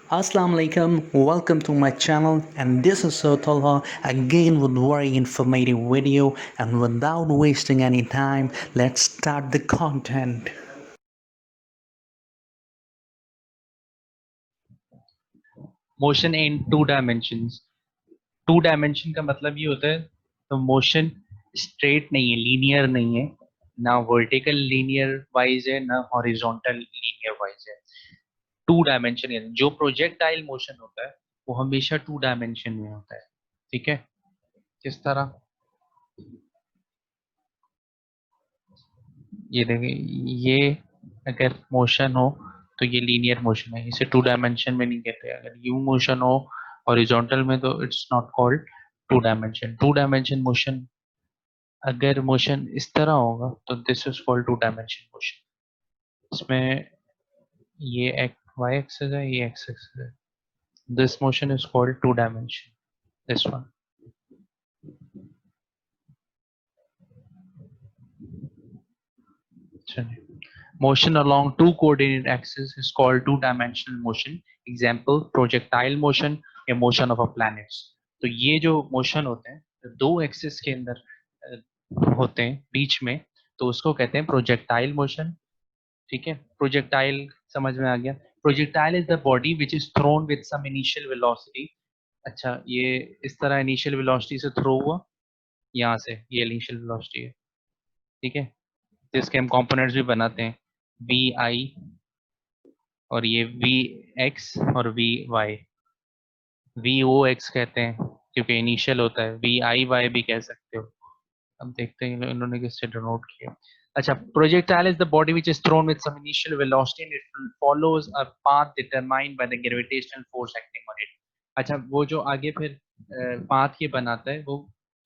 Assalamu alaikum, welcome to my channel, and this is Sir Talha again with very informative video. And without wasting any time, let's start the content. Motion in two dimensions. Two dimension का मतलब ये होता है तो motion straight नहीं है, linear नहीं है, ना वर्टिकल लीनियर वाइज है ना हॉरिजॉन्टल लीनियर वाइज है। टू डायमेंशन है, जो प्रोजेक्टाइल मोशन होता है वो हमेशा टू डायमेंशन में होता है। ठीक है, किस तरह? ये देखिए, ये अगर मोशन हो तो ये लीनियर मोशन है, इसे टू डायमेंशन में नहीं कहते। अगर यू मोशन हो हॉरिजॉन्टल में तो it's not called two dimension. Two dimension motion, अगर मोशन इस तरह होगा तो this is called two dimension motion. इसमें ये वाई एक्सिस है, ये एक्स एक्सिस है। This motion is called two dimension, this one. Motion along two coordinate axes is called two-dimensional motion. Example, projectile motion या motion of a planets. तो ये जो motion होते हैं दो एक्सिस के अंदर होते हैं बीच में, तो उसको कहते हैं प्रोजेक्टाइल मोशन। ठीक है, प्रोजेक्टाइल समझ में आ गया। Projectile is the body which is thrown with some initial velocity. अच्छा, ये इस तरह इनिशियल वेलोसिटी से थ्रो हुआ, यहाँ से ये इनिशियल वेलोसिटी है। ठीक है, जिसके हम कंपोनेंट्स भी बनाते हैं, वी आई और ये वी एक्स और वी वाई। वी ओ एक्स कहते हैं क्योंकि इनिशियल होता है, वी आई वाई भी कह सकते हो। अब देखते हैं इन्होंने किससे डिनोट किया। अच्छा, projectile is the body which is thrown with some initial velocity and it follows a path determined by the gravitational force acting on it. अच्छा, वो जो आगे फिर पाथ ये बनाता है, वो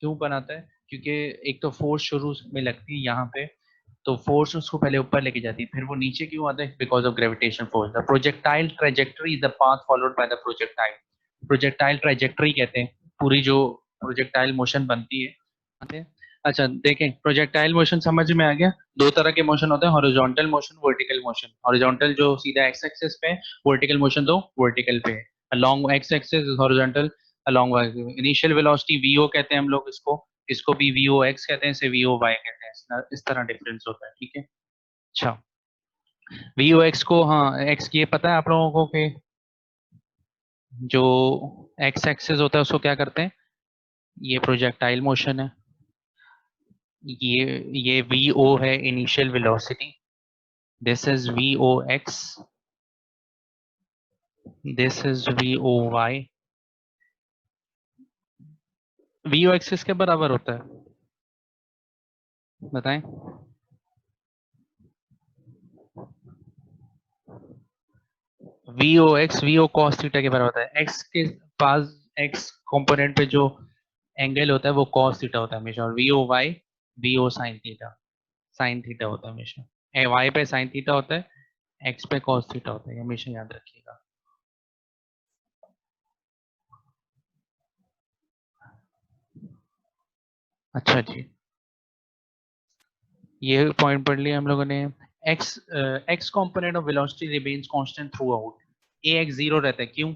क्यों बनाता है? क्योंकि एक तो फोर्स शुरू में लगती है यहाँ पे, तो फोर्स उसको पहले ऊपर लेके जाती है, फिर वो नीचे क्यों आता है? Because of gravitation force. The projectile trajectory is the path followed by the projectile. Projectile trajectory कहते हैं पूरी जो प्रोजेक्टाइल मोशन बनती है। अच्छा देखें, प्रोजेक्टाइल मोशन समझ में आ गया। दो तरह के मोशन होते हैं, horizontal motion, vertical motion. Horizontal जो सीधा एक्स एक्सिस पे है, वर्टिकल मोशन तो वर्टिकल पे है। Along X axis is horizontal, along Y. Initial velocity V O कहते हैं हम लोग इसको, इसको भी वीओ एक्स कहते हैं, इसे वीओ वाई कहते हैं। इस तरह डिफरेंस होता है। ठीक है, अच्छा, वीओ एक्स को, हाँ एक्स ये पता है आप लोगों को कि जो एक्स एक्सिस होता है उसको क्या करते हैं? ये प्रोजेक्टाइल मोशन है। ये वी ओ है initial velocity, this is V O X, this is V O Y. V O X किसके बराबर होता है बताएं? वी ओ कॉस थीटा के बराबर होता है। एक्स के पास, एक्स कंपोनेंट पे जो एंगल होता है वो कॉस थीटा होता है हमेशा, और V O sine theta, sine theta होता है हमेशा। वाई पे साइन थीटा होता है, एक्स पे कॉस थीटा होता है, हमेशा याद रखिएगा। अच्छा जी, ये पॉइंट पढ़ लिया हम लोगों ने। X x component of velocity remains constant through out. A x zero रहता है, क्यों?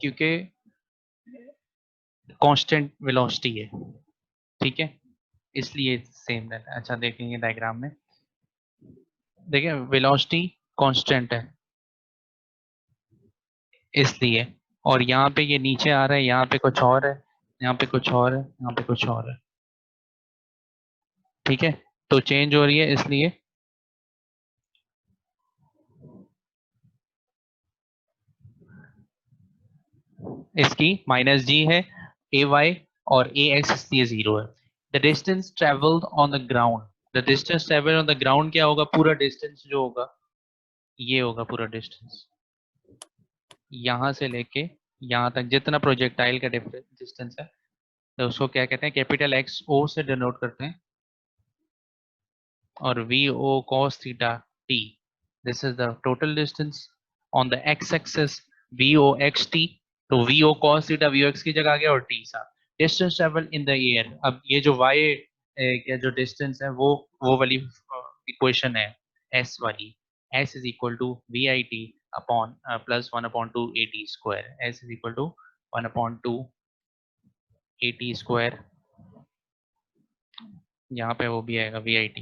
क्योंकि कांस्टेंट वेलोसिटी है। ठीक है, इसलिए सेम रहता है। अच्छा देखेंगे डायग्राम में, देखिए वेलोसिटी कांस्टेंट है इसलिए, और यहाँ पे ये नीचे आ रहा है, यहाँ पे कुछ और है, यहाँ पे कुछ और है, यहाँ पे कुछ और है। ठीक है, तो चेंज हो रही है इसलिए। इसकी माइनस जी है, ए वाई और ए एक्स इसलिए जीरो है। The distance travelled on the ground, the distance travelled on the ground क्या होगा? पूरा डिस्टेंस जो होगा ये होगा पूरा डिस्टेंस, यहाँ से लेके यहाँ तक जितना प्रोजेक्टाइल का डिस्टेंस है, तो उसको क्या कहते हैं? कैपिटल एक्स ओ से डिनोट करते हैं, और V O cos theta t, this is the total distance. On the x axis v O x t, तो वी ओ कॉस थीटा वी ओ एक्स की जगह आ गया, और टी सा distance travel in the air. अब ये जो वाई का जो डिस्टेंस है वो वाली इक्वेशन है एस वाली, S is equal to V I T upon plus 1 upon 2 at square. S is equal to 1 upon 2 at square. यहाँ पे वो भी आएगा VIT.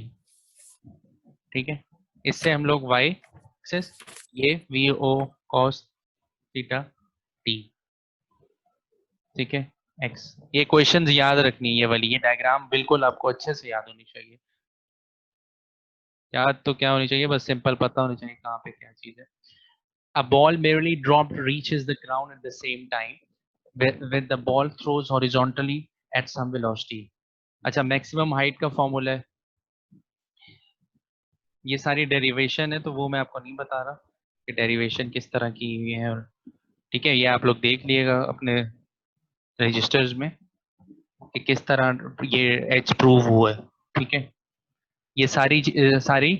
ठीक है, इससे हम लोग y एक्सिस ये VO cos थीटा t. ठीक है, x. ये क्वेश्चंस याद रखनी है, ये वाली ये डायग्राम बिल्कुल आपको अच्छे से याद होनी चाहिए. याद तो क्या होनी चाहिए, बस सिंपल पता होनी चाहिए कहाँ पे क्या चीज है. A ball merely dropped reaches the ground at the same time when the ball throws horizontally at some velocity. अच्छा, मैक्सिमम हाइट का फॉर्मूला है, ये सारी डेरिवेशन है तो वो मैं आपको नहीं बता रहा कि डेरिवेशन किस तरह की हुई है. और ठीक है, ये आप लोग देख लिएगा अपने रजिस्टर्स में कि किस तरह ये एच प्रूव हुआ है. ठीक है, ये सारी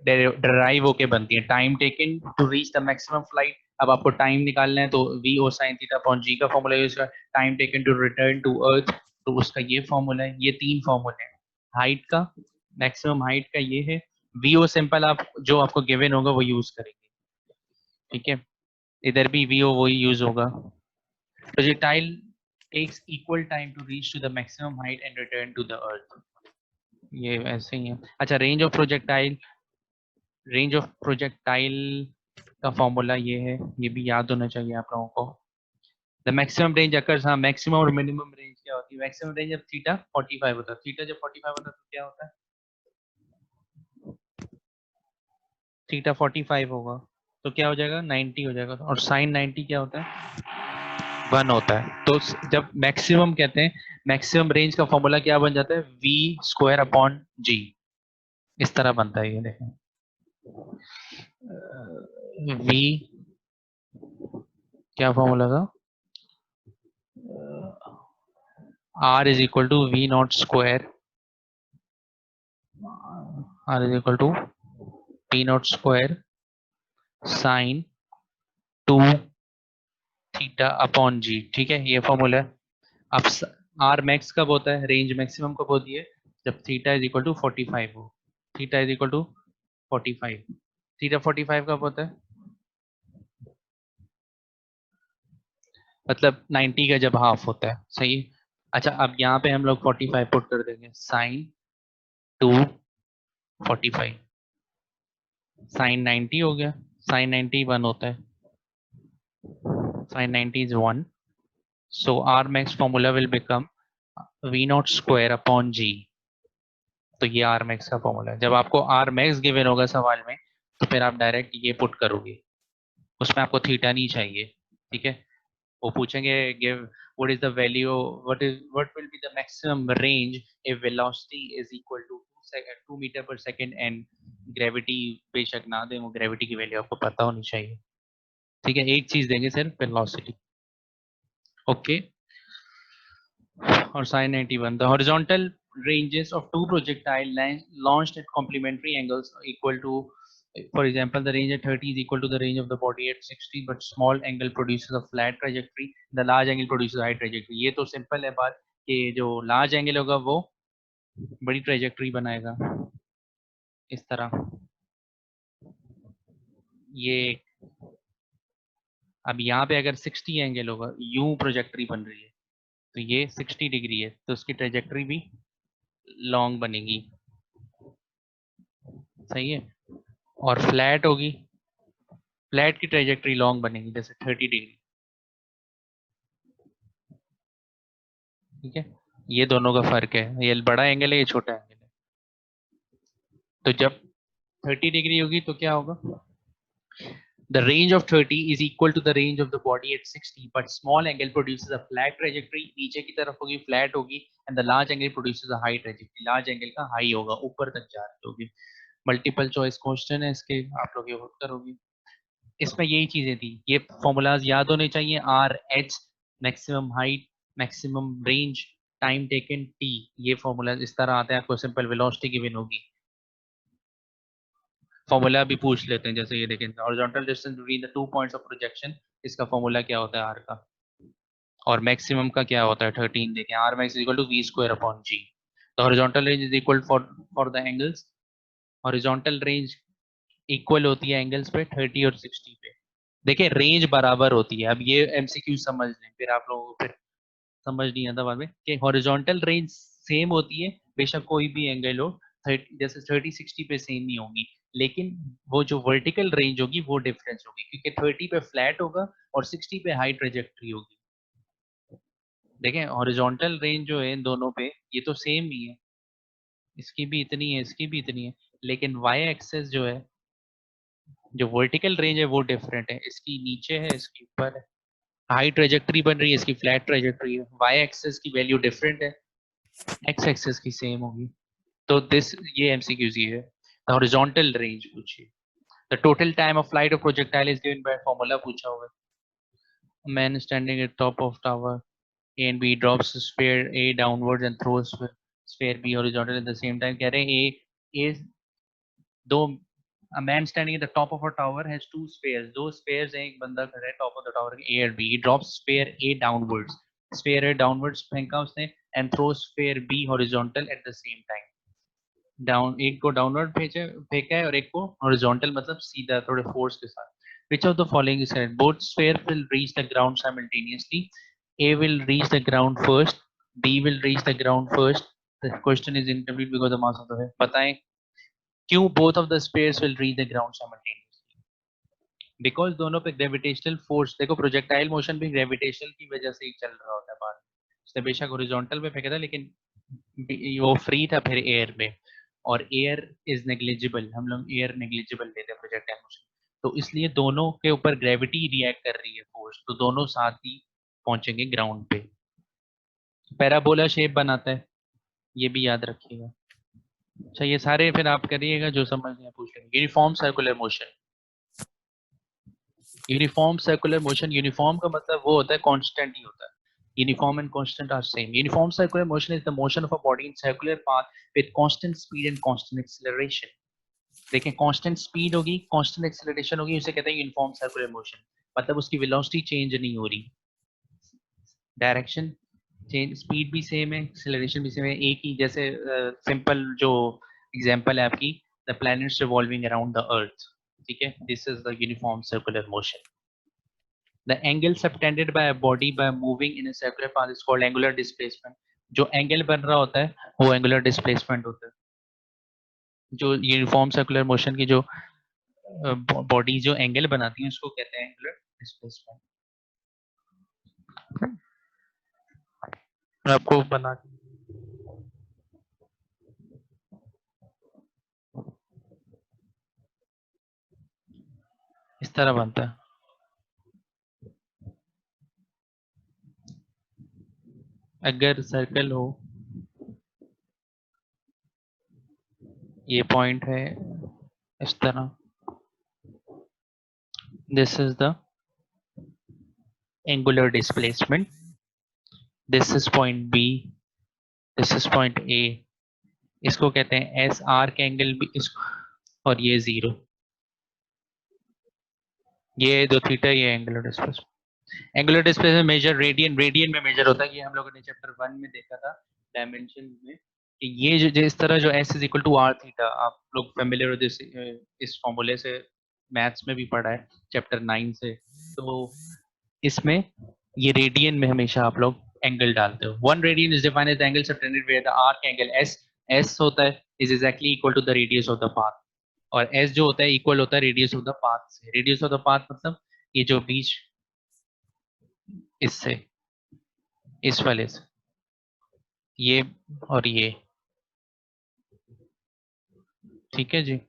डराइव होके बनती है. Time taken to reach the maximum flight. अब आपको टाइम निकालना है तो वी ओ साइन थीटा अपॉन जी का फॉर्मूला यूज कर. Time taken to return to earth तो उसका ये फॉर्मूला है. ये 3 फॉर्मूले हैं. हाइट का, मैक्सिमम हाइट का ये है. वी ओ सिंपल आप जो आपको गिवन होगा वो यूज करेंगे. ठीक है, इधर भी वी ओ वही यूज होगा. Projectile takes equal time to reach to the maximum height and return to the earth. ये ऐसे ही है. अच्छा, रेंज ऑफ प्रोजेक्टाइल का फॉर्मूला ये है, ये भी याद होना चाहिए आप लोगों को. द मैक्सिमम रेंज अकर्स, हाँ मैक्सिमम और मिनिमम रेंज क्या होती है. मैक्सिमम रेंज जब थीटा 45 होता है, थीटा जब 45 होता है तो क्या होता है, थीटा 45 होगा तो क्या हो जाएगा 90 हो जाएगा. और साइन 90 क्या होता है 1 होता है. तो जब मैक्सिमम कहते हैं, मैक्सिमम रेंज का फॉर्मूला क्या बन जाता है वी स्क्वायर अपॉन जी. इस तरह बनता है ये देखें, वी क्या फॉर्मूला था, R is equal to V naught square, R is equal to P naught square sin 2 theta upon g. ठीक है, ये फॉर्मूला है. अब R मैक्स कब होता है, रेंज मैक्सिमम कब होती है, जब थीटा इज इक्वल टू 45 हो. Theta is equal to 45. Theta 45 कब होता है, मतलब 90 का जब हाफ होता है. सही. अच्छा, अब यहाँ पे हम लोग 45 पुट कर देंगे. साइन 2 45 साइन 90 हो गया. साइन 90 1 होता है, sin 90 is 1. So R max formula will become V naught square upon G. तो ये R max का फॉर्मूला है. जब आपको R max गिवन होगा सवाल में तो फिर आप डायरेक्ट ये पुट करोगे, उसमें आपको थीटा नहीं चाहिए. ठीक है, वो पूछेंगे give what is the value, what will be the maximum range if velocity is equal to 2 meter per second and gravity बेशक ना दें, वो ग्रेविटी की वैल्यू आपको पता होनी चाहिए. ठीक है, एक चीज देंगे सिर्फ वेलोसिटी. ओके. और sin 91, the horizontal ranges of two projectile launched at complementary angles equal to, for example, the range at 30 is equal to the range of the body at 60, but small angle produces a flat trajectory, the large angle produces a high trajectory. ये तो simple है बात कि जो large angle होगा वो बड़ी trajectory बनाएगा इस तरह. ये अब यहाँ पे अगर 60 एंगल होगा, यूं प्रोजेक्ट्री बन रही है तो ये 60 डिग्री है तो उसकी ट्रेजेक्ट्री भी लॉन्ग बनेगी. सही है. और फ्लैट होगी, फ्लैट की ट्रेजेक्ट्री लॉन्ग बनेगी जैसे 30 डिग्री. ठीक है, ये दोनों का फर्क है, ये बड़ा एंगल है ये छोटा एंगल है. तो जब 30 डिग्री होगी तो क्या होगा, the range of 30 is equal to the range of the body at 60, but small angle produces a flat trajectory, नीचे की तरफ होगी फ्लैट होगी, and the large angle produces a high trajectory, large angle का हाई होगा, ऊपर तक जा रही होगी. मल्टीपल चॉइस क्वेश्चन है इसके, आप लोग ये खुद करोगे. इसमें यही चीजें थी, ये फॉर्मूलाज याद होने चाहिए. R H, maximum height, maximum range, time taken T, ये फॉर्मूला इस तरह आते हैं. आपको सिंपल वेलोसिटी गिवन होगी, फॉर्मूला भी पूछ लेते हैं. जैसे ये देखें, horizontal distance between the 2 points of projection, इसका फॉर्मूला क्या होता है आर का, और मैक्सिमम का क्या होता है 13. देखें, R max equal to V square upon G. The horizontal range is equal for the angles, horizontal range equal होती है एंगल्स पे 30 और 60 पे। देखिए रेंज बराबर होती है। अब ये एमसीक्यू समझ लें, फिर आप लोगों को फिर समझ नहीं आता बाद में कि हॉरिजॉन्टल रेंज सेम होती है बेशक कोई भी एंगल हो, 30 जैसे 30-60 पे सेम नहीं होगी, लेकिन वो जो वर्टिकल रेंज होगी वो डिफरेंस होगी, क्योंकि 30 पे फ्लैट होगा और 60 पे हाई ट्रेजेक्ट्री होगी। देखें हॉरिजॉन्टल रेंज जो है इन दोनों पे ये तो सेम ही है, इसकी भी इतनी है इसकी भी इतनी है, लेकिन वाई एक्सेस जो है, जो वर्टिकल रेंज है वो डिफरेंट है, इसकी नीचे है इसकी ऊपर है, हाई ट्रेजेक्ट्री बन रही है इसकी फ्लैट ट्रेजेक्ट्री है, वाई एक्सेस की वैल्यू डिफरेंट है, एक्स एक्सेस की सेम होगी। तो दिस ये एमसीक्यूज ये है। द हॉरिजॉन्टल रेंज पूछिए। The total time of flight of projectile is given by formula पूछा हुआ है। Man standing at top of tower A and B drops sphere A downwards and throws sphere B horizontal at the same time. कह रहे हैं A दो a man standing at the top of a tower has two spheres. दो spheres हैं, एक बंदा खड़ा है top of the tower A और B. He drops sphere A downwards. Sphere A downwards फेंका उसने and throws sphere B horizontal at the same time. Down एक को डाउनवर्ड भेजा फेंका है और एक को हॉरिजॉन्टल मतलब सीधा थोड़े फोर्स के साथ। Which of the following is correct? Both sphere will reach the ground simultaneously. A will reach the ground first. B will reach the ground first. The question is incomplete because the mass of the है। बताएं क्यों both of the spheres will reach the ground simultaneously? Because दोनों पे gravitational force, देखो projectile motion भी gravitational की वजह से ही चल रहा होता है बाहर। उसने बेशक हॉरिजॉन्टल पे फेंका था लेकिन वो फ्री था फिर एयर में, और एयर इज नेग्लिजिबल, हम लोग एयर नेग्लिजिबल लेते हैं प्रोजेक्टाइल मोशन, तो इसलिए दोनों के ऊपर ग्रेविटी रिएक्ट कर रही है फोर्स, तो दोनों साथ ही पहुंचेंगे ग्राउंड पे। पैराबोला शेप बनाता है, ये भी याद रखिएगा। अच्छा ये सारे फिर आप करिएगा जो समझ नहीं पूछ लेंगे। Uniform circular motion, uniform circular motion, uniform का मतलब वो होता है कांस्टेंट ही होता है। Uniform and constant are same. Uniform circular motion is the motion of a body in circular path with constant speed and constant acceleration. देखें constant speed होगी constant acceleration होगी, उसे कहते हैं यूनिफॉर्म सर्कुलर मोशन, मतलब उसकी वेलोसिटी चेंज नहीं हो रही, डायरेक्शन चेंज, स्पीड भी सेम है एक्सेलरेशन भी सेम है, एक ही जैसे सिंपल जो एग्जांपल है आपकी the planets revolving around the earth, ठीक है, this is the uniform circular motion. The angle subtended by a body by moving in a circular path is called angular displacement. जो angle बन रहा होता है वो एंगुलर डिस्प्लेसमेंट होता है। जो यूनिफॉर्म सर्कुलर मोशन की जो बॉडी जो एंगल बनाती है उसको कहते हैं एंगुलर डिस्प्लेसमेंट। मैं आपको बना इस तरह बनता है। अगर सर्कल हो, ये पॉइंट है इस तरह, this is the angular displacement, this is point B, this is point A, इसको कहते हैं एस आर के एंगल भी इसको, और ये जीरो, ये दो थीटा, ये angular displacement. Angular displacement measure radian, radian में मेजर होता है, ये हम लोगों ने चैप्टर 1 में देखा था डायमेंशन में, कि ये जो इस तरह जो S is equal to are theta, आप लोग फेमिलियर हो दिस इस फॉर्मूले से, मैथ्स में भी पढ़ा है चैप्टर 9 से, तो इसमें ये रेडियन में हमेशा आप लोग एंगल डालते हो। One radian is defined as the angle subtended where the arc angle S, S होता है is exactly equal to the radius of the path, और एस जो होता है इक्वल होता है रेडियस ऑफ द पाथ से। रेडियस ऑफ द पाथ मतलब ये जो बीच इससे इस वाले से ये और ये, ठीक है जी।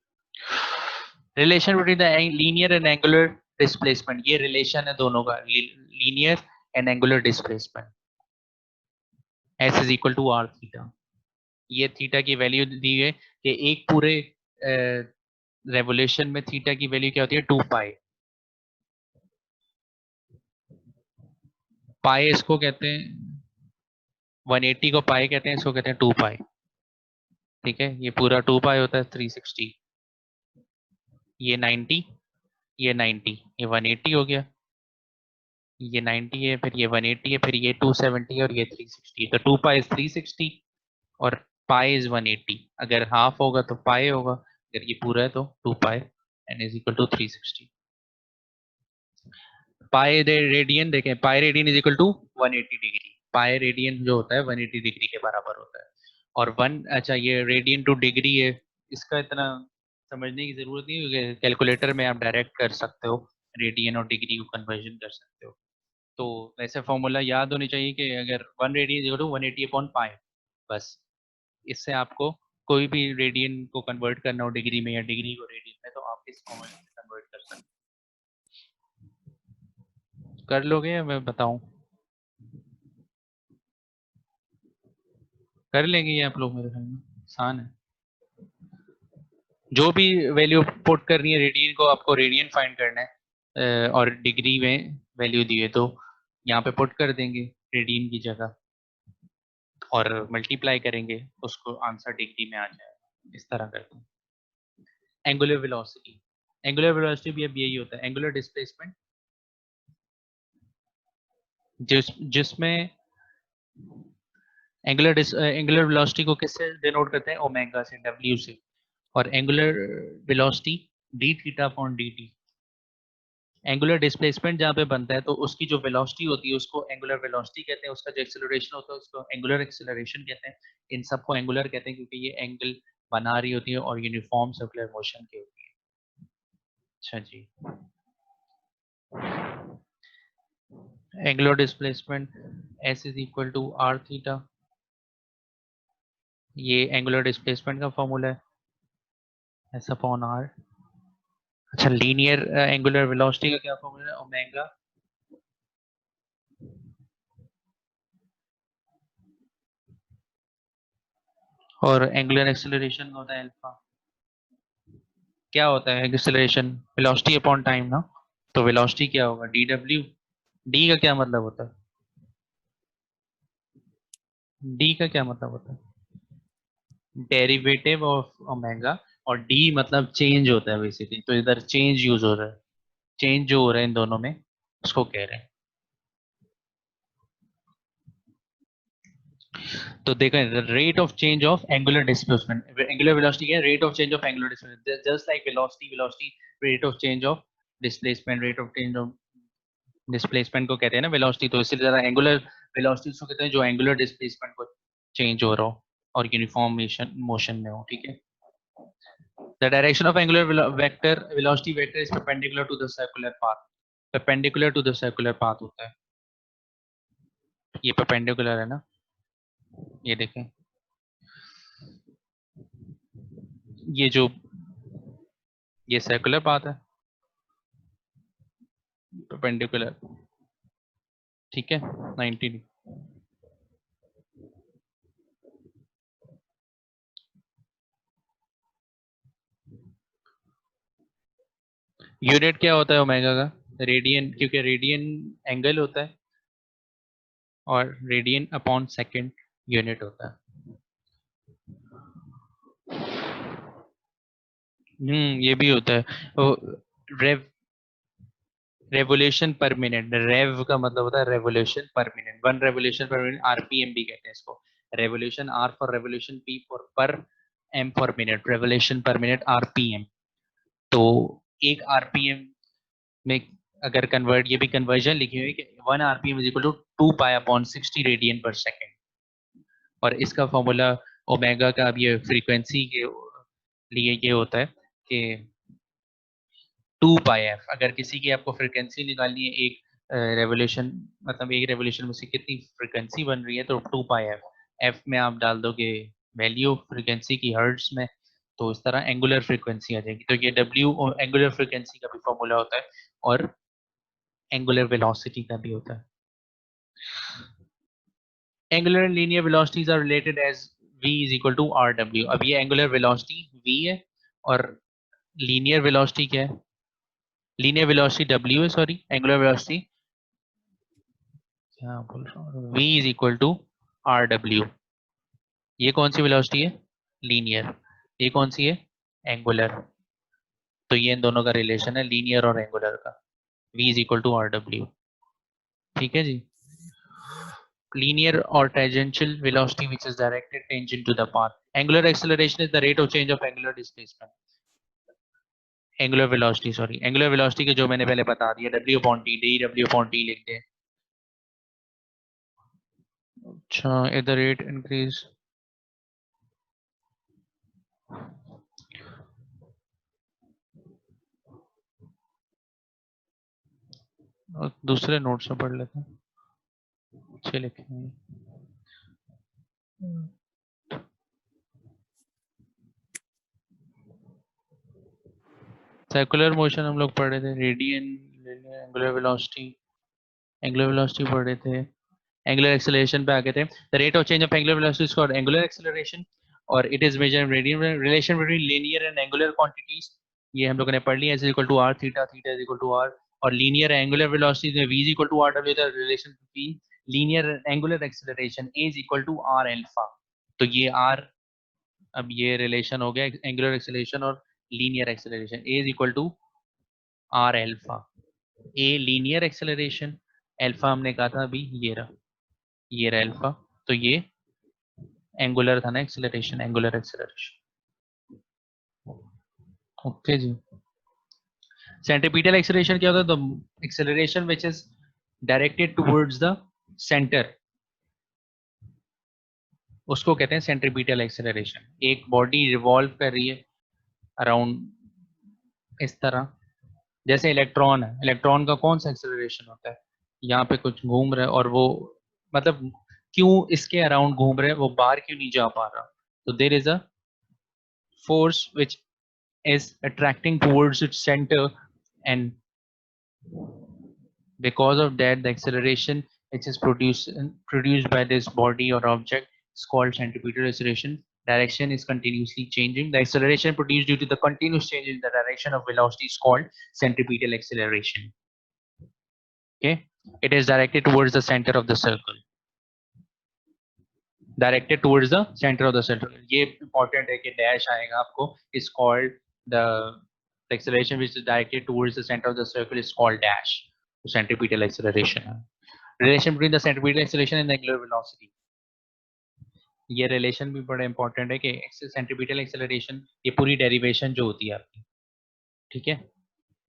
Relation between the linear and angular displacement, ये रिलेशन है दोनों का, linear and angular displacement. S is equal to are theta, ये थीटा की वैल्यू दी है कि एक पूरे रेवोल्यूशन में थीटा की वैल्यू क्या होती है 2 पाई, पाई इसको कहते हैं 180 को पाई कहते हैं, इसको कहते हैं 2 पाई, ठीक है, ये पूरा 2 पाई होता है 360, ये 90, ये 90, ये 180 हो गया, ये 90 है फिर ये 180 है फिर ये 270 और ये 360 है, तो 2 पाई इज 360 और पाई इज 180, अगर हाफ होगा तो पाई होगा, अगर ये पूरा है तो 2 pi n is equal to 360. Pi radian देखें, pi radian is equal to 180 degree. Pi radian जो होता है 180 डिग्री के बराबर होता है। और वन, अच्छा ये रेडियन टू डिग्री है, इसका इतना समझने की जरूरत नहीं है क्योंकि कैलकुलेटर में आप डायरेक्ट कर सकते हो, रेडियन और डिग्री को कन्वर्जन कर सकते हो। तो वैसे फॉर्मूला याद होनी चाहिए कि अगर 1 radian is equal to 180 upon pi, बस इससे आपको कोई भी रेडियन को कन्वर्ट करना हो डिग्री में या डिग्री को रेडियन में, तो आप इस फॉर्मूले से कन्वर्ट कर सकते हो। कर लोगे या मैं बताऊं? कर लेंगे ये आप लोग, मेरे ख्याल में आसान है। जो भी वैल्यू पुट करनी है रेडियन को, आपको रेडियन फाइंड करना है और डिग्री में वैल्यू दी है तो यहाँ पे पुट कर देंगे रेडियन की जगह और मल्टीप्लाई करेंगे, उसको आंसर डिग्री में आ जाएगा। इस तरह करते हैं। एंगुलर वेलोसिटी, एंगुलर वेलोसिटी भी अब यही होता है। एंगुलर डिस्प्लेसमेंट जिसमें एंगुलर वेलोसिटी को किससे डिनोट करते हैं? ओमेगा से, डब्ल्यू से। और angular velocity D theta upon D T. Angular displacement जहाँ पे बनता है तो उसकी जो वेलोसिटी होती है उसको एंगुलर वेलोसिटी कहते हैं, उसका जो एक्सेलरेशन होता है उसको एंगुलर एक्सेलरेशन कहते हैं। इन सबको एंगुलर कहते हैं क्योंकि ये एंगल बना रही होती है और यूनिफॉर्म सर्कुलर मोशन की होती है। अच्छा जी, angular displacement S is equal to are theta, ये एंगुलर डिस्प्लेसमेंट का फॉर्मूला है, S अपॉन आर। अच्छा, लीनियर एंगुलर वेलोसिटी का क्या फॉर्मूला है? ओमेगा और एंगुलर एक्सेलरेशन होता है अल्फा। क्या होता है एक्सेलरेशन? वेलोसिटी अपॉन टाइम ना, तो वेलोसिटी क्या होगा? D W. डी का क्या मतलब होता है? डी का क्या मतलब होता है? Derivative of omega. और डी मतलब चेंज होता है बेसिकली, तो इधर चेंज यूज हो रहा है, चेंज जो हो रहा है इन दोनों में उसको कह रहे हैं। तो देखो, rate of change of angular displacement, angular velocity क्या है? Rate of change of angular displacement, just like velocity, velocity rate of change of displacement, rate of change of displacement को कहते हैं ना वेलोसिटी। तो इससे ज्यादा एंगुलर वेलोसिटी उसको कहते हैं जो एंगुलर डिस्प्लेसमेंट को चेंज हो रहा हो और यूनिफॉर्म मोशन में हो, ठीक है। The direction of angular vector velocity vector is perpendicular to the circular path, perpendicular to the circular path होता है। ये परपेंडिकुलर है ना, ये देखें, ये जो ये सर्कुलर पाथ है, परपेंडिकुलर, ठीक है, 90 यूनिट क्या होता है ओमेगा का? रेडियन, क्योंकि रेडियन एंगल होता है और रेडियन अपॉन सेकंड यूनिट होता है। ये भी होता है। रेव रेवोल्यूशन पर मिनट, रेव का मतलब होता है revolution per minute, one revolution per minute, RPM भी कहते हैं इसको। Revolution R for revolution, P for per, M for minute, revolution per minute, RPM. तो एक आरपीएम में अगर कन्वर्ट, ये भी कन्वर्जन लिखी हुई है कि 1 RPM is equal to 2 pi upon 60 radian per second. और इसका फॉर्मूला ओमेगा का, अब ये फ्रीक्वेंसी के लिए ये होता है कि 2 पाई एफ। अगर किसी की आपको फ्रीक्वेंसी निकालनी है एक रेवोल्यूशन, मतलब एक रेवोल्यूशन में से कितनी फ्रीक्वेंसी बन रही है, तो 2 पाई एफ, एफ में आप डाल दोगे वैल्यू फ्रीक्वेंसी की हर्ट्ज में, तो इस तरह एंगुलर फ्रीक्वेंसी आ जाएगी। तो ये डब्ल्यू एंगुलर फ्रीक्वेंसी का भी फॉर्मूला होता है और एंगुलर वेलोसिटी का भी होता है। Angular and linear velocities are related as v is equal to are W. अब ये एंगुलर वेलोसिटी v है और लीनियर वेलोसिटी क्या है? लीनियर वेलोसिटी w है, सॉरी, एंगुलर वेलोसिटी क्या बोल रहा हूँ, v is equal to are W. ये कौन सी वेलोसिटी है? लीनियर। ये कौन सी है? एंगुलर। तो ये इन दोनों का रिलेशन है, लीनियर और एंगुलर का, v is equal to are W. ठीक है जी। Linear or tangential velocity which is directed tangent to the path. Angular acceleration is the rate of change of angular displacement. Angular velocity, sorry angular velocity के जो मैंने पहले बता दिया w upon T, D w upon T लिख दे। अच्छा, at the rate increase, दूसरे note से पढ़ लेते हैं, अच्छे लिखे हैं। सर्कुलर मोशन हम लोग पढ़ रहे थे, रेडियन, एंगुलर वेलोसिटी पढ़ रहे थे, एंगुलर एक्सेलरेशन पे आ गए थे। The rate of change of angular velocity is called angular acceleration और it is measured radian, relation between linear and angular quantities, ये हम लोगों ने पढ़ लिया, is equal to are theta, theta is equal to r, और linear angular velocity में v is equal to are डब्ल्यू, the relation between linear angular acceleration a is equal to are alpha. तो ये r, अब ये relation हो गया angular acceleration और linear acceleration, a is equal to are alpha. A linear acceleration, alpha हमने कहा था अभी ये रहा अल्फा, तो ये एंगुलर था ना एक्सेलरेशन, एंगुलर एक्सेलरेशन। ओके जी। सेंट्रीपिटल एक्सेलरेशन क्या होता है? The acceleration which is directed towards the centre, उसको कहते हैं सेंट्रीपिटल एक्सेलरेशन। एक बॉडी रिवॉल्व कर रही है अराउंड इस तरह, जैसे इलेक्ट्रॉन है, इलेक्ट्रॉन का कौन सा एक्सेलरेशन होता है? यहाँ पे कुछ घूम रहा है और वो, मतलब क्यों इसके अराउंड घूम रहे हैं, वो बाहर क्यों नहीं जा पा रहा? तो there is a force which is attracting towards its center, and because of that the acceleration which is produced by this body or object is called centripetal acceleration. Direction is continuously changing. The acceleration produced due to the continuous change in the direction of velocity is called centripetal acceleration. Okay, it is directed towards the center of the circle, directed towards the center of the circle. ये important है कि dash आएगा आपको, is called the acceleration which is directed towards the center of the circle is called dash. Centripetal acceleration है. Relation between the centripetal acceleration and the angular velocity, ये relation भी बड़ा important है कि centripetal acceleration, ये पूरी derivation जो होती है आपकी, ठीक है,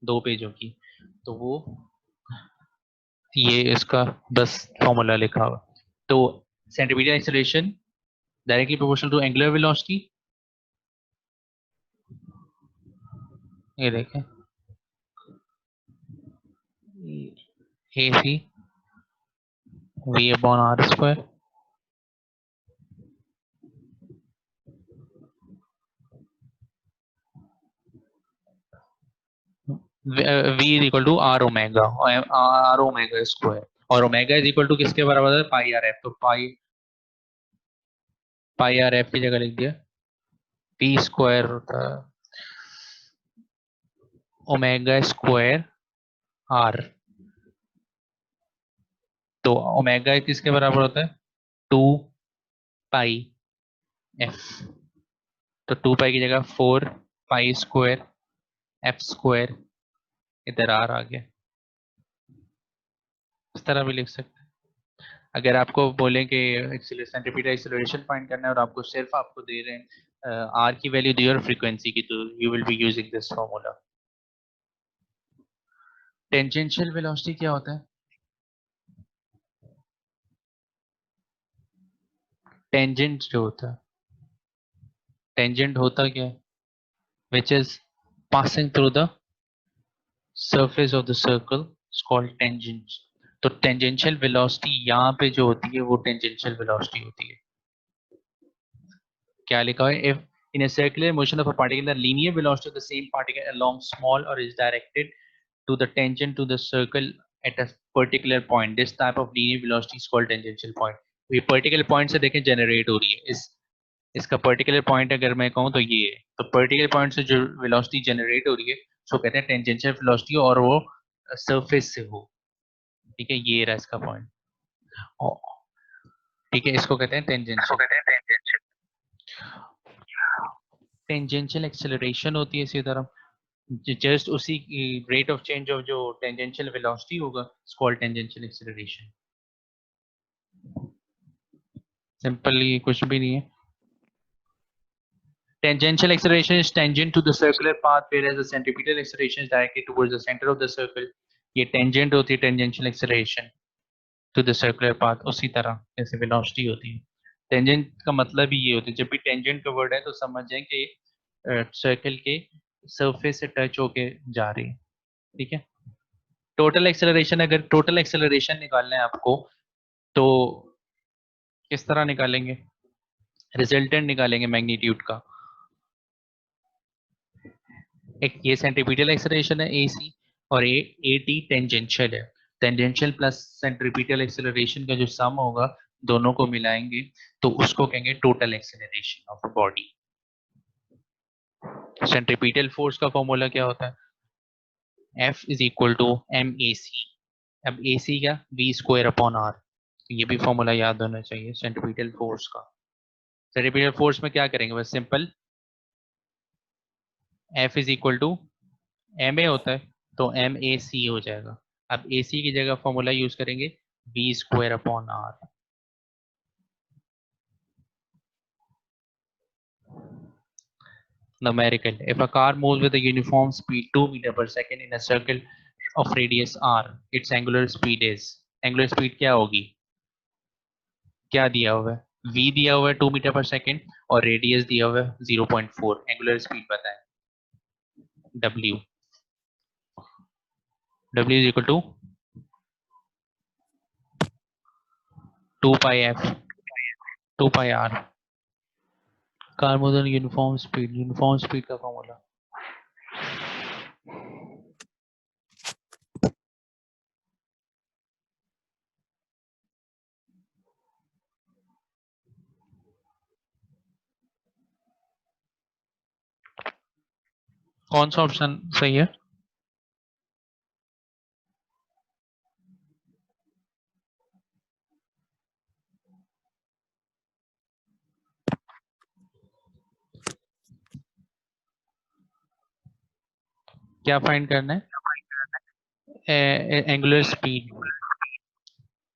2 पेजों की, तो वो ये इसका बस फॉर्मूला लिखा हुआ। तो centripetal acceleration directly proportional to angular velocity, ये देखें AC V upon R square, V is equal to R omega square, और ओमेगा इज इक्वल टू किसके बराबर है? पाई आर एफ। तो पाई आर एफ की जगह लिख दिया पी स्क्वायर होता है ओमेगा स्क्वायर आर। तो ओमेगा किसके बराबर होता है? 2 पाई एफ। तो 2 पाई की जगह 4 पाई स्क्वायर एफ स्क्वायर, इधर आर आ गया, इस तरह भी लिख सकते हैं। अगर आपको बोले कि सेंट्रीपिटल एक्सेलरेशन फाइंड करना है और आपको सिर्फ आपको दे रहे हैं आर की वैल्यू दी और फ्रीक्वेंसी की, तो you will be using this formula. Tangential velocity क्या होता है? टेंजेंट जो होता है, टेंजेंट होता क्या है? Which is passing through the surface of the circle is called tangent. तो टेंजेंशियल वेलोसिटी यहाँ पे जो होती है वो टेंजेंशियल वेलोसिटी होती है। क्या लिखा है? If in a circular motion of a particle the linear velocity of the same particle along small or is directed to the tangent to the circle at a particular point, this type of linear velocity is called tangential point. ये particular point से देखें generate हो रही है, इसका particular point अगर मैं कहूँ तो ये है, तो पर्टिकुलर पॉइंट से जो वेलोसिटी जनरेट हो रही है उसको कहते हैं टेंजेंशियल वेलोसिटी, और वो सरफेस से हो, ठीक है, ये रहा इसका पॉइंट, ठीक है, इसको कहते हैं टेंजेंशियल। टेंजेंशियल एक्सेलरेशन होती है इसी तरह, जस्ट उसी रेट ऑफ चेंज ऑफ जो टेंजेंशियल वेलोसिटी होगा it's called tangential acceleration. Simply कुछ भी नहीं है। Tangential acceleration is tangent to the circular path, whereas the centripetal acceleration is directly towards the center of the circle. ये tangent होती है tangential acceleration to the circular path, उसी तरह जैसे velocity होती है. Tangent का मतलब ही ये होता है. जब भी tangent का word है तो समझ जाए कि सर्कल के सरफेस से टच होके जा रही है. ठीक है. टोटल एक्सेलरेशन, अगर टोटल एक्सेलरेशन निकालना है आपको तो किस तरह निकालेंगे? रिजल्टेंट निकालेंगे मैग्नीट्यूड का. एक ये सेंट्रीपिटल एक्सेलरेशन है AC और AT टेंजेंशियल है. टेंजेंशियल प्लस सेंट्रीपिटल एक्सेलरेशन का जो सम होगा दोनों को मिलाएंगे तो उसको कहेंगे total acceleration of a body. Centripetal force का फॉर्मूला क्या होता है? F is equal to MAC. अब AC क्या? V square upon R. ये भी फॉर्मूला याद होना चाहिए सेंट्रीपिटल फोर्स का. सेंट्रीपिटल फोर्स में क्या करेंगे? बस simple F is equal to MA होता है तो MAC हो जाएगा. अब AC की जगह फॉर्मूला यूज करेंगे V square upon R. Numerical. If a car moves with a uniform speed 2 meter per second in a circle of radius r, its angular speed is. Angular speed क्या होगी? क्या दिया हुआ है? V दिया हुआ है 2 मीटर पर सेकेंड और रेडियस दिया हुआ है 0.4. एंगुलर स्पीड पता है W. W is equal to 2 pi F 2 pi R. Car moves on uniform speed. Uniform speed का फॉर्मूला कौन सा ऑप्शन सही है? क्या फाइंड करना है? Angular speed.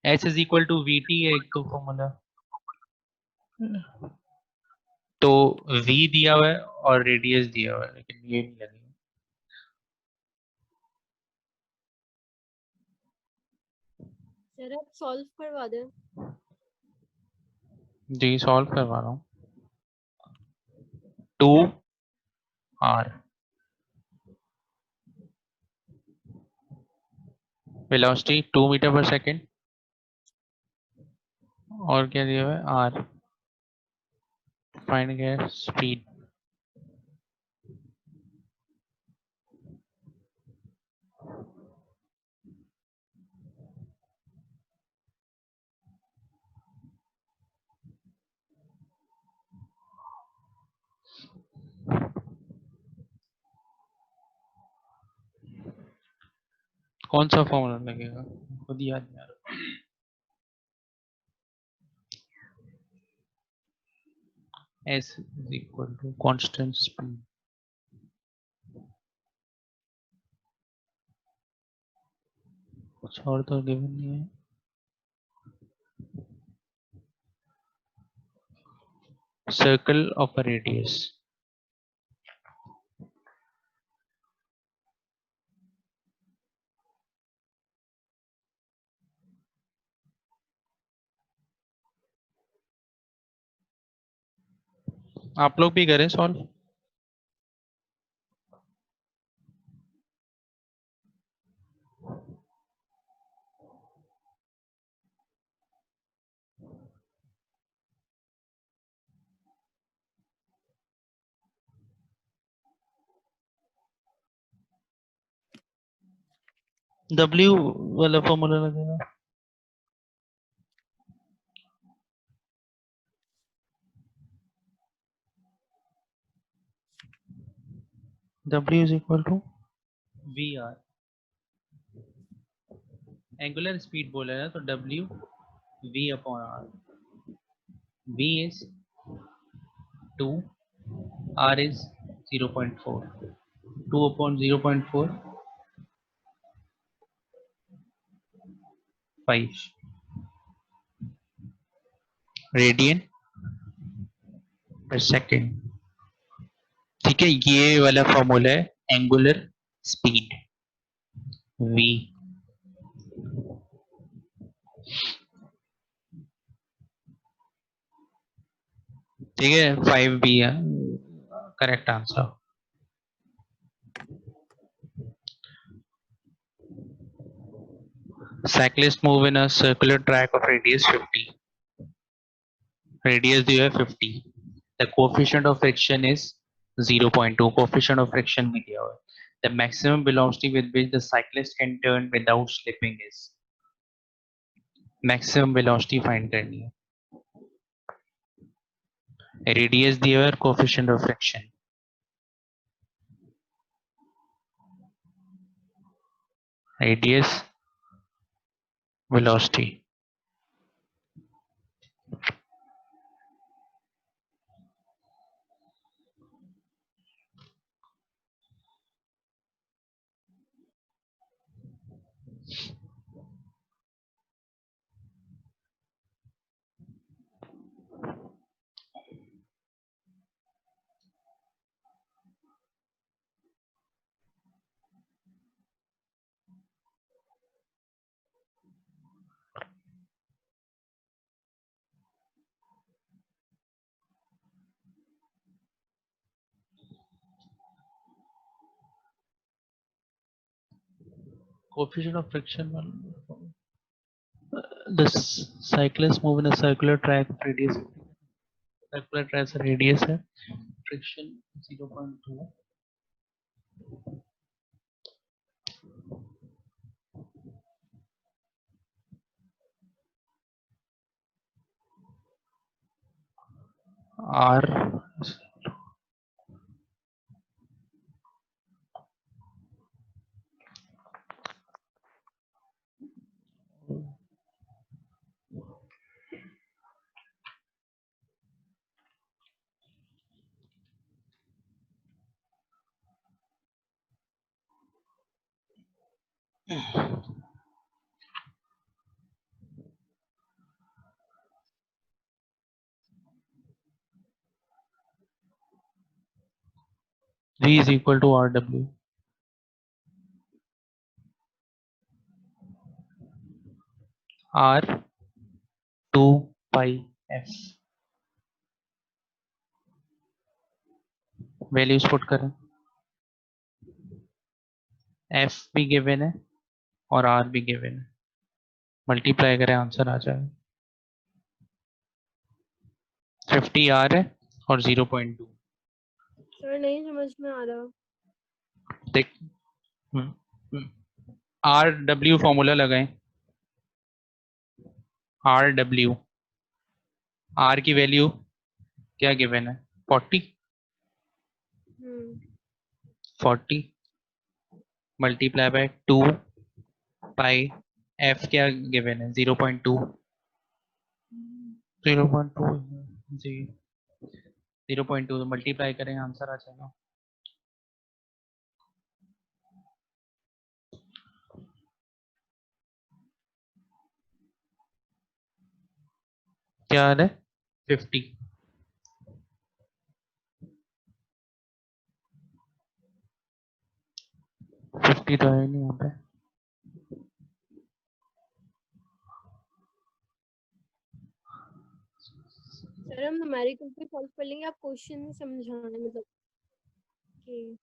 S is equal to VT है एक तो फॉर्मूला. तो V दिया हुआ है और रेडियस दिया हुआ है लेकिन ये नहीं लगेगा. सर आप सॉल्व करवा दें. जी सॉल्व करवा रहा हूँ. 2R वेलोसिटी 2 मीटर पर सेकेंड और क्या दिया हुआ है? R. फाइंड किया स्पीड. कौन सा फॉर्मूला लगेगा? खुद याद नहीं आ रहा. S is equal to constant speed. कुछ और तो गिवन नहीं है. Circle of a radius. आप लोग भी करें सॉल्व. W वाला फॉर्मूला लगेगा. W is equal to VR. Angular speed बोला है तो W V upon R. V is 2, R is 0.4. 2 upon 0.4 5 radian per second. ठीक है, ये वाला फॉर्मूला है एंगुलर स्पीड v। ठीक है, 5b है correct answer. Cyclists move in a circular track of radius 50. Radius दिया है 50. The coefficient of friction is 0.2. Coefficient of friction भी दिया हुआ है. The maximum velocity with which the cyclist can turn without slipping is. Maximum velocity find करनी है. Radius दिया हुआ है, coefficient of friction. Radius, velocity. Coefficient of friction. The cyclists move in a circular track of radius. Circular track से radius है. Friction 0.2. R V is equal to RW. R 2 pi F. Values put करें, F भी given है और R भी given है, multiply करें answer आ जाए। 50 R है और 0.2। सर नहीं समझ में आ रहा। देख आर डब्ल्यू फॉर्मूला लगाएं। आर डब्ल्यू, आर की वैल्यू क्या गिवन है 40। 40 मल्टीप्लाई बाय 2 पाई एफ क्या गिवन है 0.2। 0.2 जी 0.2 तो मल्टीप्लाई करें आंसर आ जाएगा। क्या आ रहा है 50। तो है नहीं यहाँ पे। सर हम न्यूमेरिकल पे सॉल्व कर लेंगे, आप क्वेश्चन समझाना मतलब कि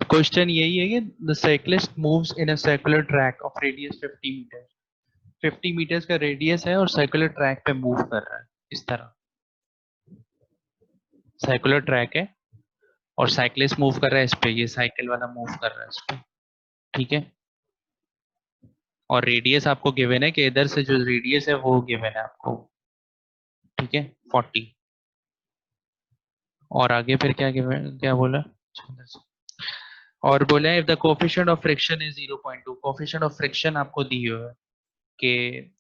क्वेश्चन यही है कि the cyclist moves in a circular track of radius 50 meter. 50 meters का रेडियस है और सर्कुलर ट्रैक पे मूव कर रहा है। इस तरह सर्कुलर ट्रैक है और साइक्लिस्ट मूव कर रहा है इस पे, ये साइकिल वाला मूव कर रहा है इस पे, ठीक है। और रेडियस आपको गिवन है कि इधर से जो रेडियस है वो गिवन है आपको, ठीक है 40। और आगे फिर क्या गिवन, क्या बोला और बोला है if the coefficient of friction is 0.2। Coefficient of friction आपको दी हुआ है कि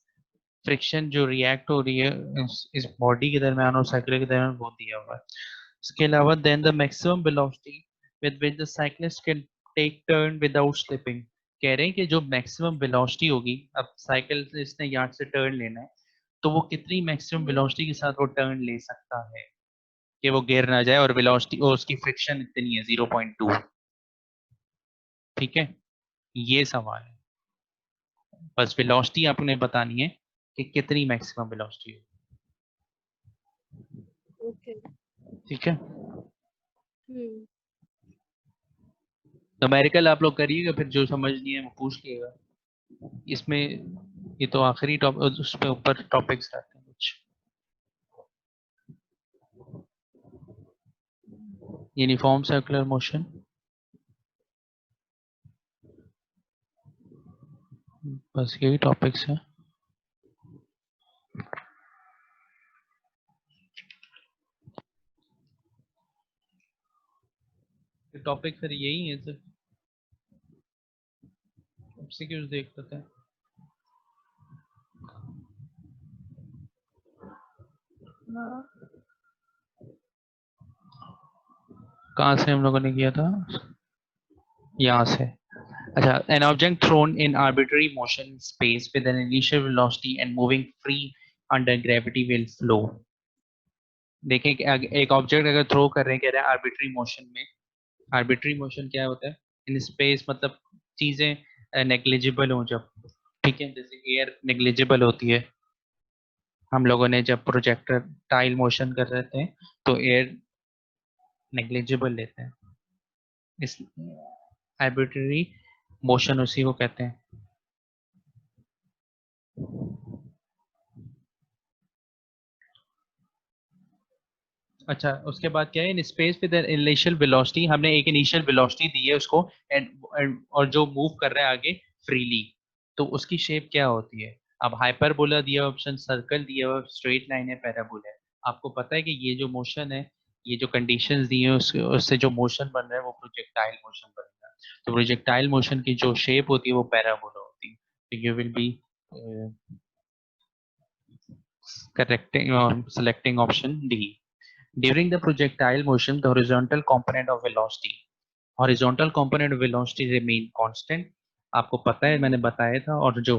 फ्रिक्शन जो रिएक्ट हो रही है इस बॉडी के दरमियान और साइकिल के दरमियान वो दिया हुआ है। इसके अलावा then the maximum velocity with which the cyclist can take turn without slipping. कह रहे हैं कि जो मैक्सिमम वेलोसिटी होगी, अब साइकिल से इसने यार्ड से टर्न लेना है तो वो कितनी मैक्सिमम वेलोसिटी के साथ वो टर्न ले सकता है, कि वो गिर ना जाए, और वेलोसिटी और उसकी फ्रिक्शन इतनी है 0.2। ठीक है, ये सवाल है। बस वेलोसिटी आपने बतानी है कि कितनी मैक्सिमम वेलोसिटी है। ओके। ठीक है, हम्म। न्यूमेरिकल आप लोग करिएगा, फिर जो समझ नहीं है वो पूछ लीजिएगा। इसमें ये तो आखिरी टॉपिक, उस पे ऊपर टॉपिक्स रहते हैं कुछ। यूनिफॉर्म सर्कुलर मोशन, बस यही टॉपिक्स है। टॉपिक फिर यही है सर, एमसीक्यूज देख लेते हैं। कहाँ से हम लोगों ने किया था, यहाँ से। अच्छा, an object thrown in arbitrary motion in space with an initial velocity and moving free under gravity will flow। देखें कि एक ऑब्जेक्ट अगर थ्रो कर रहे हैं, कह रहे हैं आर्बिट्री मोशन में। आर्बिट्री मोशन क्या होता है इन स्पेस, मतलब चीजें नेग्लिजिबल हो जब, ठीक है, जैसे एयर नेग्लिजिबल होती है। हम लोगों ने जब प्रोजेक्टर टाइल मोशन कर रहे थे तो एयर नेग्लिजिबल लेते हैं, इस आर्बिट्री मोशन उसी को कहते हैं। अच्छा, उसके बाद क्या है, in space with initial velocity, हमने एक इनिशियल वेलोसिटी दी है उसको, एंड और जो मूव कर रहा है आगे फ्रीली, तो उसकी शेप क्या होती है। अब हाइपरबोला दिया, ऑप्शन सर्कल दिया हुआ, स्ट्रेट लाइन है, पैराबोला है। आपको पता है कि ये जो मोशन है, ये जो कंडीशंस दी है उससे जो मोशन बन रहा है वो प्रोजेक्टाइल मोशन बन रहा है। तो प्रोजेक्टाइल मोशन की जो शेप होती है वो पैराबोला होती है। तो you will be correcting or selecting option D। During the projectile motion, the horizontal component of velocity remain constant। आपको पता है, मैंने बताया था, और जो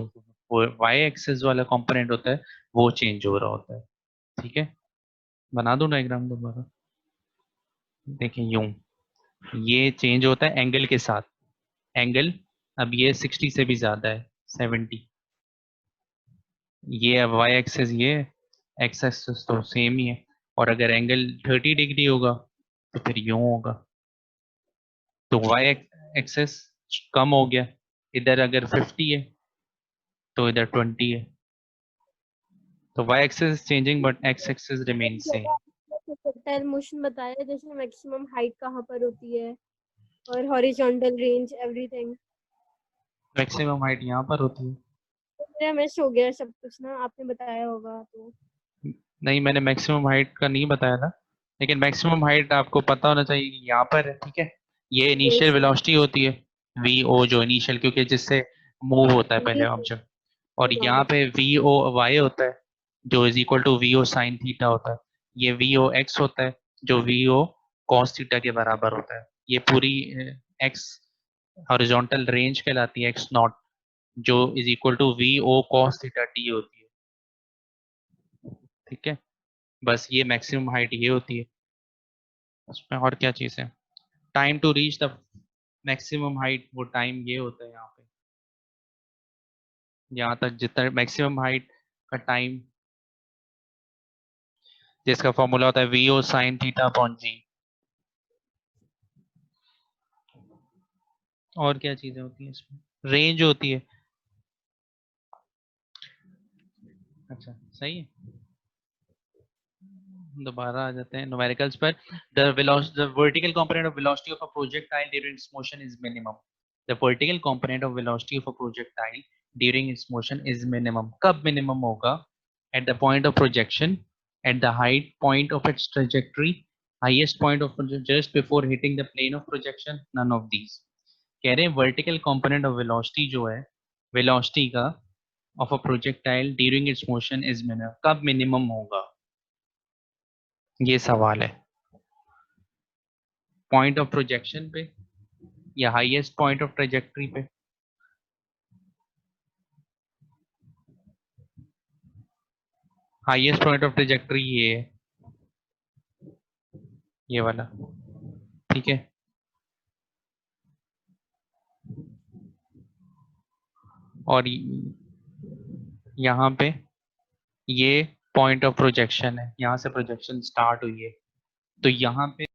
वो y एक्सिस वाला कंपोनेंट होता है वो चेंज हो रहा होता है। ठीक है, बना दूं डायग्राम दोबारा, देखिए यूं, ये चेंज होता है एंगल के साथ। एंगल अब ये 60 से भी ज्यादा है, 70। ये अब y एक्सिस, ये x एक्सिस तो सेम ही है, और अगर एंगल 30 डिग्री होगा तो फिर यूं होगा। तो y एक्सेस कम हो गया, इधर अगर 50 है तो इधर 20 है। तो y axis changing but x axis remain same. Projectile motion बताया, जैसे मैक्सिमम हाइट कहाँ पर होती है और horizontal range everything. Maximum height यहाँ पर होती है। मेरा मिस हो गया सब कुछ ना, आपने बताया होगा तो। नहीं, मैंने मैक्सिमम हाइट का नहीं बताया था, लेकिन मैक्सिमम हाइट आपको पता होना चाहिए कि यहाँ पर है। ठीक है, ये इनिशियल वेलोसिटी होती है वी ओ, जो इनिशियल, क्योंकि जिससे मूव होता है पहले ऑब्जेक्ट। और यहाँ पे वी ओ वाई होता है, जो is equal to V O sine theta होता है। ये वी ओ एक्स होता है, जो वी ओ कॉस थीटा के बराबर होता है। ये पूरी एक्स हॉरिजॉन्टल रेंज कहलाती है, एक्स नॉट, जो is equal to V O cos theta T होती है। ठीक है, बस ये मैक्सिमम हाइट ये होती है। उसमें और क्या चीज़ है, time to reach the maximum height, वो टाइम ये होता है यहाँ पे, यहाँ तक जितना मैक्सिमम हाइट का टाइम, जिसका फॉर्मूला होता है वी ओ साइन थीटा अपॉन जी। और क्या चीजें होती हैं इसमें, रेंज होती है। अच्छा, सही है, दोबारा आ जाते हैं न्यूमेरिकल्स पर। The vertical component of velocity of a projectile during its motion is minimum. The vertical component of velocity of a projectile during its motion is minimum. कब मिनिमम होगा, at the point of projection, at the height point of its trajectory, highest point of just before hitting the plane of projection, none of these. कह रहे हैं vertical component of velocity जो है, velocity का of a projectile during its motion is minimum. कब minimum होगा, ये सवाल है। पॉइंट ऑफ प्रोजेक्शन पे या हाईएस्ट पॉइंट ऑफ ट्रेजेक्टरी पे। हाईएस्ट पॉइंट ऑफ ट्रेजेक्टरी ये है, ये वाला, ठीक है। और यहाँ पे ये पॉइंट ऑफ प्रोजेक्शन है, यहाँ से प्रोजेक्शन स्टार्ट हुई है, तो यहाँ पे